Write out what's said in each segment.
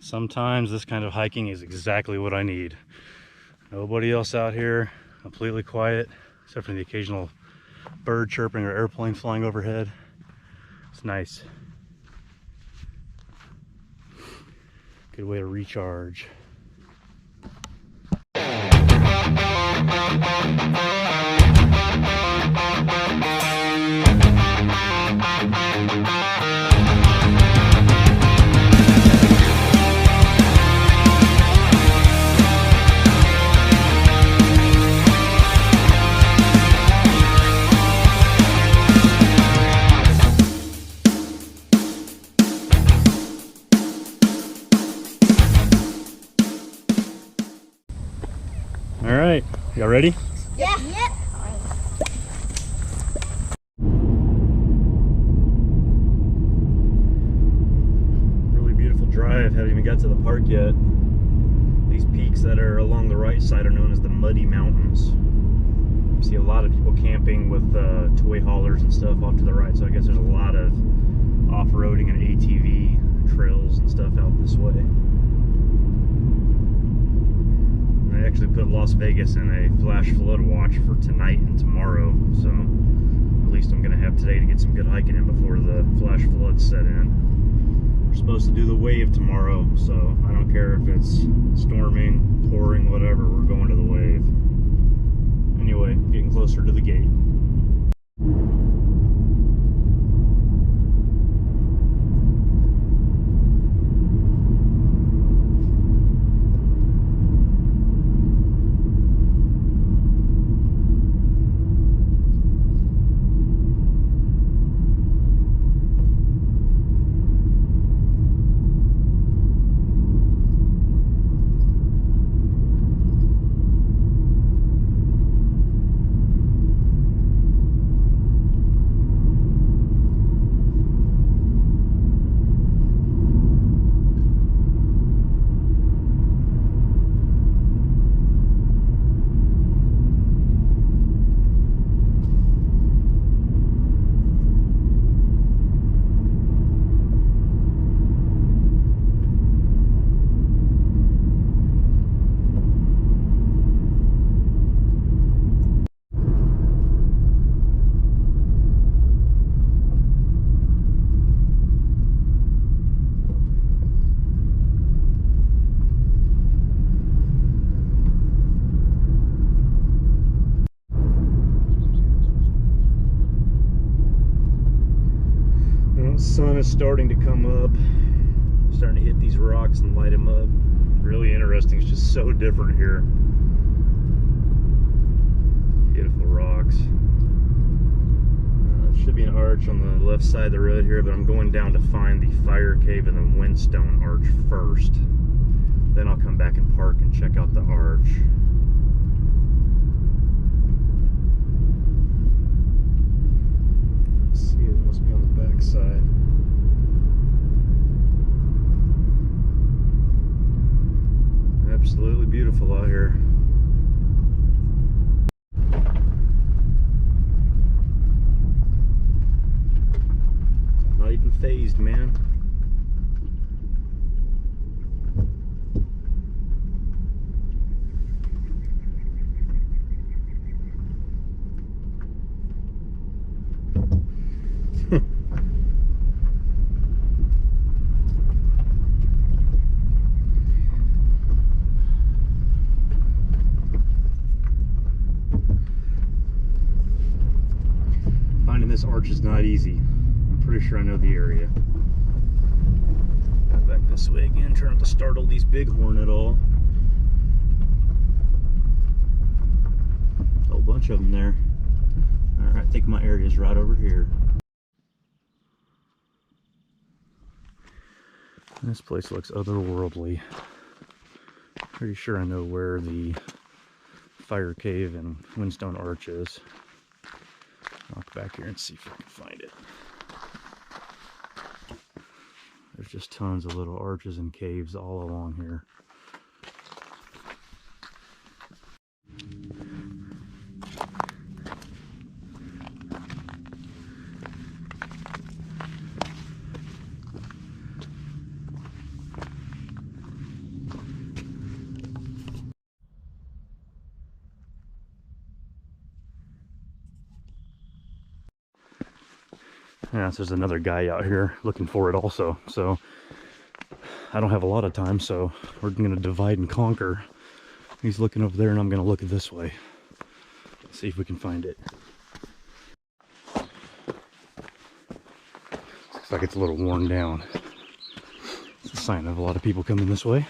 Sometimes this kind of hiking is exactly what I need. Nobody else out here, completely quiet, except for the occasional bird chirping or airplane flying overhead. It's nice. Good way to recharge. All right, y'all ready? Yeah. Yep. Really beautiful drive. Haven't even got to the park yet. These peaks that are along the right side are known as the Muddy Mountains. You see a lot of people camping with toy haulers and stuff off to the right, so I guess there's a lot of off-roading and ATV trails and stuff out this way. I actually put Las Vegas in a flash flood watch for tonight and tomorrow, so at least I'm going to have today to get some good hiking in before the flash floods set in. We're supposed to do the wave tomorrow, so I don't care if it's storming, pouring, whatever, we're going to the wave. Anyway, getting closer to the gate. The sun is starting to come up, starting to hit these rocks and light them up. Really interesting. It's just so different here. Beautiful rocks. There should be an arch on the left side of the road here, but I'm going down to find the fire cave and the Windstone Arch first. Then I'll come back and park and check out the arch. See, it must be on the back side. Absolutely beautiful out here. Not even phased, man. Finding this arch is not easy. I'm pretty sure I know the area. Go back this way again, try not to startle these bighorn at all. A whole bunch of them there. Alright, I think my area is right over here. This place looks otherworldly. Pretty sure I know where the fire cave and Windstone Arch is. Walk back here and see if I can find it. There's just tons of little arches and caves all along here. Yeah, so there's another guy out here looking for it also. So I don't have a lot of time, so we're gonna divide and conquer. He's looking over there and I'm gonna look this way. See if we can find it. Looks like it's a little worn down. It's a sign of a lot of people coming this way.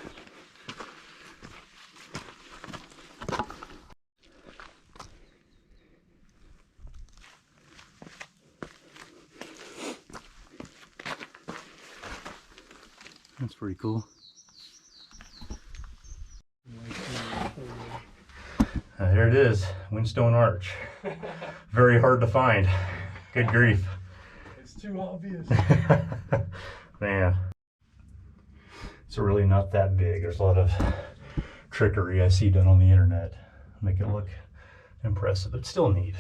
That's pretty cool. There it is, Windstone Arch. Very hard to find. Good grief. It's too obvious. Man. It's really not that big. There's a lot of trickery I see done on the internet. Make it look impressive, but still neat.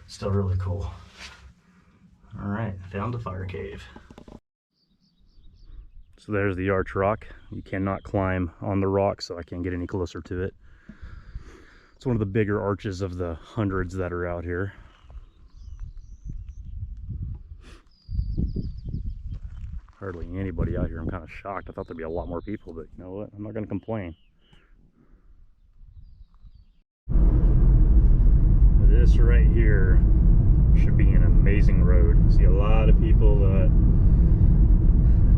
Still really cool. All right, found the fire cave. So there's the arch rock. You cannot climb on the rock, so I can't get any closer to it. It's one of the bigger arches of the hundreds that are out here. Hardly anybody out here. I'm kind of shocked. I thought there'd be a lot more people, but you know what? I'm not going to complain. This right here should be an amazing road. See a lot of people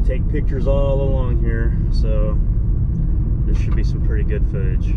take pictures all along here, so this should be some pretty good footage.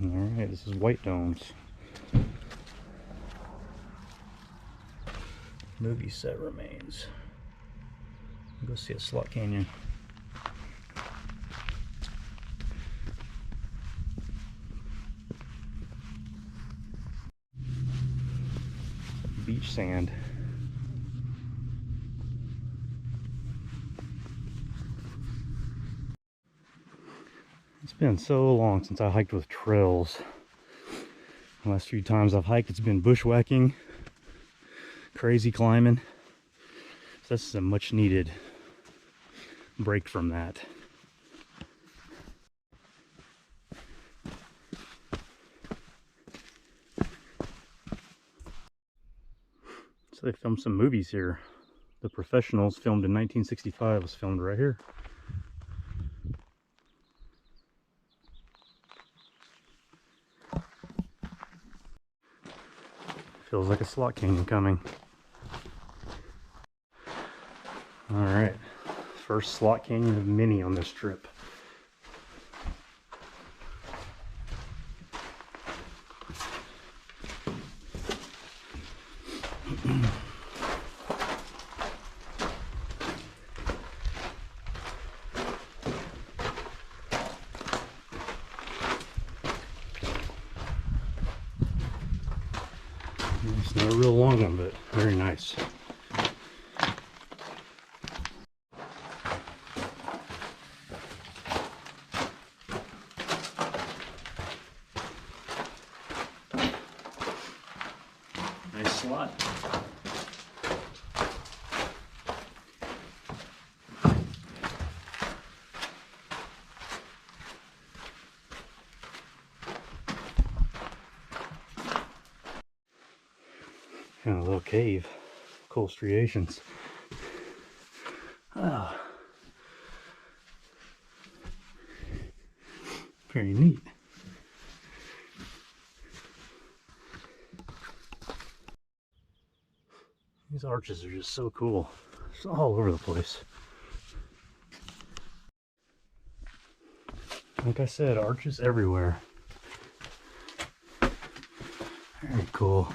Alright, this is White Domes. Movie set remains. Go see a slot canyon. Beach sand. It's been so long since I hiked with trails. The last few times I've hiked, it's been bushwhacking, crazy climbing. So this is a much needed break from that. So they filmed some movies here. The Professionals, filmed in 1965, was filmed right here. Feels like a slot canyon coming. Alright, first slot canyon of many on this trip. It's not a real long one, but very nice. Nice slot. And a little cave, cool striations. Ah, very neat. These arches are just so cool. It's all over the place. Like I said, arches everywhere. Very cool.